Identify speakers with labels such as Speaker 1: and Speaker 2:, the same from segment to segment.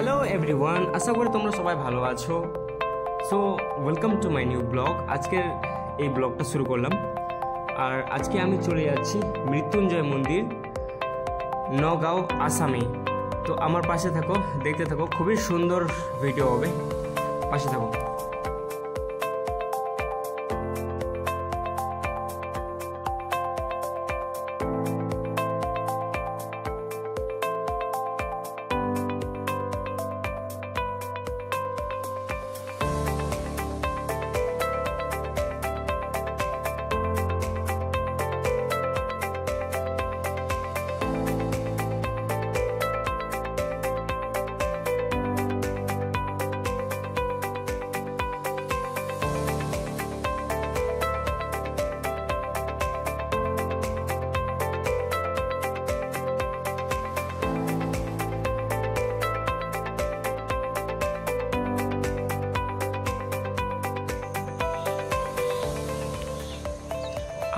Speaker 1: Hello everyone, আশা করি তোমরা সবাই ভালো আছো। So welcome to my new blog. আজকের এই ব্লগটা শুরু করলাম। আর আজকে আমি চলে যাচ্ছি মৃত্যুঞ্জয় মন্দির, নগাঁও, আসামে। তো আমার পাশে থাকো, দেখতে থাকো, খুবই সুন্দর ভিডিও হবে, পাশে থাকো।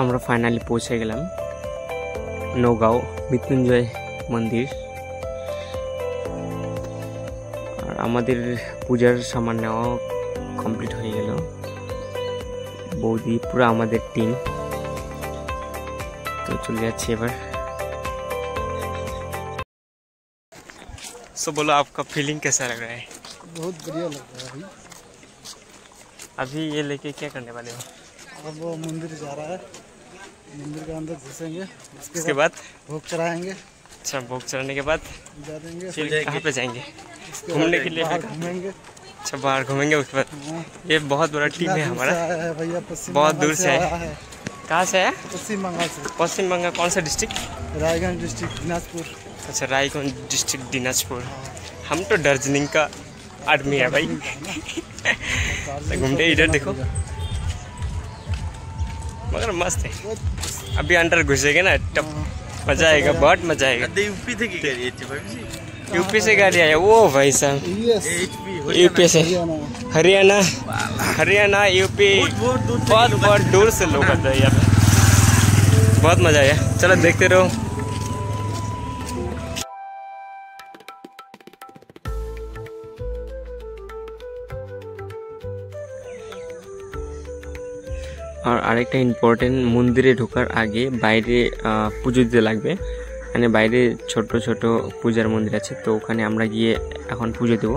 Speaker 1: আমরা ফাইনালি পৌঁছে গেলাম নগাঁও মৃত্যুঞ্জয় মন্দির। আর আমাদের পূজার সামান নেওয়া কমপ্লিট হয়ে গেল। বৌদি পুরো আমাদের টিম। তো চলে যাচ্ছি এবার। सो बोलो, आपका फीलिंग कैसा लग रहा है?
Speaker 2: बहुत बढ़िया लग रहा है भाई।
Speaker 1: अभी ये लेके क्या करने वाले हो?
Speaker 2: अब वो मंदिर जा रहा है, मंदिर के अंदर घुसेंगे,
Speaker 1: उसके बाद
Speaker 2: भोग चढ़ाएंगे।
Speaker 1: अच्छा, भोग चढ़ाने के बाद
Speaker 2: जा देंगे,
Speaker 1: फिर कहाँ पे जाएंगे?
Speaker 2: उसके
Speaker 1: घूमने
Speaker 2: बाद
Speaker 1: के लिए?
Speaker 2: बाहर घूमेंगे।
Speaker 1: अच्छा, बाहर घूमेंगे उसके बाद।
Speaker 2: हाँ,
Speaker 1: ये बहुत बड़ा टीम है हमारा।
Speaker 2: आया है भैया, पश्चिम
Speaker 1: बहुत
Speaker 2: बंगाल
Speaker 1: दूर से आया
Speaker 2: है।
Speaker 1: कहाँ से है?
Speaker 2: पश्चिम बंगाल से,
Speaker 1: पश्चिम बंगाल। कौन सा डिस्ट्रिक्ट?
Speaker 2: रायगंज डिस्ट्रिक्ट, दिनाजपुर।
Speaker 1: अच्छा, रायगंज डिस्ट्रिक्ट, दिनाजपुर। हम तो दार्जिलिंग का आदमी है भाई। घूमते इधर देखो, मगर मस्त है। अभी अंदर घुसेंगे ना, तब मजा आएगा, बहुत मजा आएगा। यूपी से गाड़ी आया वो भाई साहब, यूपी से, हरियाणा, हरियाणा यूपी, बहुत दूर से लोग आते हैं यहाँ पे। बहुत मजा आया। चलो देखते रहो। আর আরেকটা ইম্পর্টেন্ট, মন্দিরে ঢোকার আগে বাইরে পুজো দিতে লাগবে। মানে বাইরে ছোট ছোট পূজার মন্দির আছে, তো ওখানে আমরা গিয়ে এখন পুজো দেবো।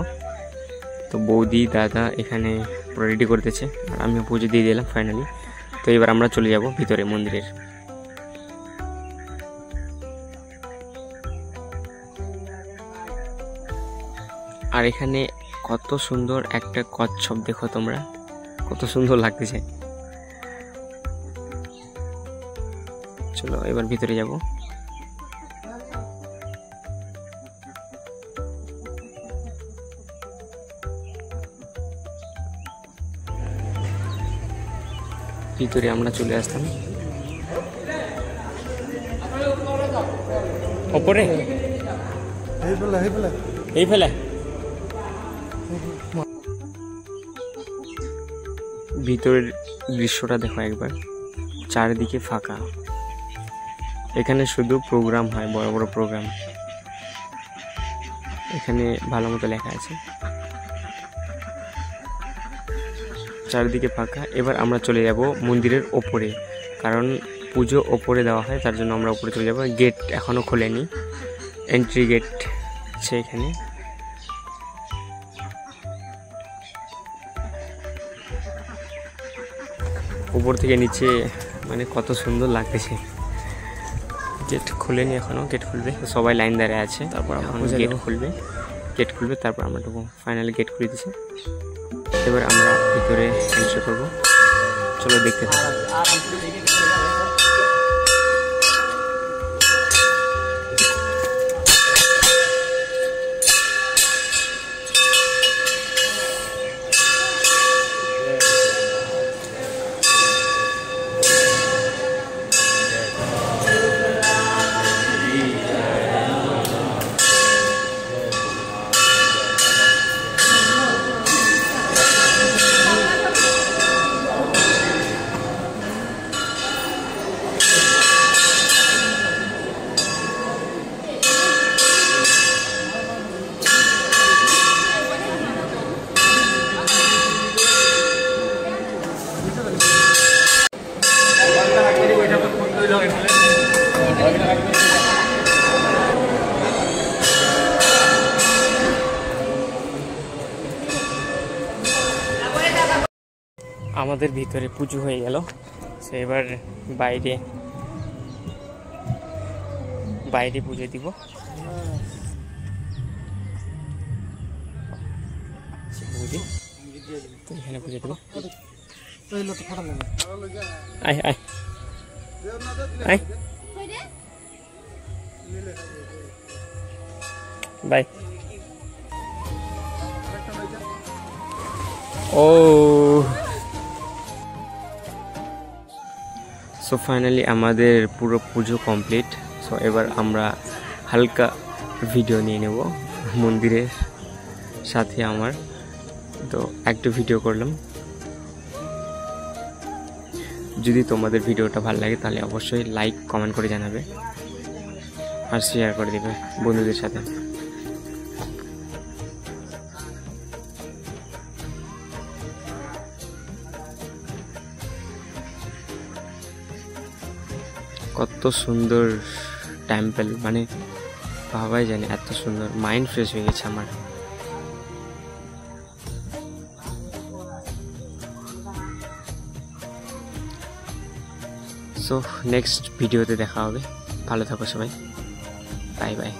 Speaker 1: তো বৌদি দাদা এখানে পুরো রেডি করতেছে, আর আমিও পুজো দিয়ে দিলাম ফাইনালি। তো এবার আমরা চলে যাব ভিতরে মন্দিরের। আর এখানে কত সুন্দর একটা কচ্ছপ, দেখো তোমরা, কত সুন্দর লাগতেছে। চলো এবার ভিতরে যাব। ভিতরে আমরা চলে আসলাম। ওপরে এই ফেলা ভিতরের দৃশ্যটা দেখো একবার, চারিদিকে ফাঁকা। এখানে শুধু প্রোগ্রাম হয়, বড় বড় প্রোগ্রাম। এখানে ভালো মতো লেখা আছে, চারিদিকে ফাঁকা। এবার আমরা চলে যাব মন্দিরের ওপরে, কারণ পুজো ওপরে দেওয়া হয়, তার জন্য আমরা ওপরে চলে যাব। গেট এখনও খোলেনি, এন্ট্রি গেট আছে এখানে। উপর থেকে নিচে মানে কত সুন্দর লাগতেছে। গেট খুলেনি এখনো, গেট খুলবে, সবাই লাইন দাঁড়িয়ে আছে। তারপর এখন গেট খুলবে, গেট খুলবে, তারপর আমরা ঢুকবো। ফাইনালি গেট খুলে দিয়েছে। এবার আমরা ভিতরে এন্ট্রি করবো। চলো দেখতে থাকো। আমাদের ভিতরে পুজো হয়ে গেল, সো এবার বাইরে বাইরে পুজো দিব। তো এখানে পুজো দিব। আয় আয় আয় বাই। ও সো ফাইনালি আমাদের পুরো পুজো কমপ্লিট। সো এবার আমরা হালকা ভিডিও নিয়ে নেব মন্দিরের সাথে আমার, তো একটু ভিডিও করলাম। যদি তোমাদের ভিডিওটা ভালো লাগে তাহলে অবশ্যই লাইক কমেন্ট করে জানাবে আর শেয়ার করে দেবে বন্ধুদের সাথে। কত সুন্দর টেম্পল, মানে ভাবাই জানে এত সুন্দর, মাইন্ড ফ্রেশ হয়ে গেছে আমার। সো নেক্সট ভিডিওতে দেখা হবে, ভালো থাকো সবাই, বাই বাই।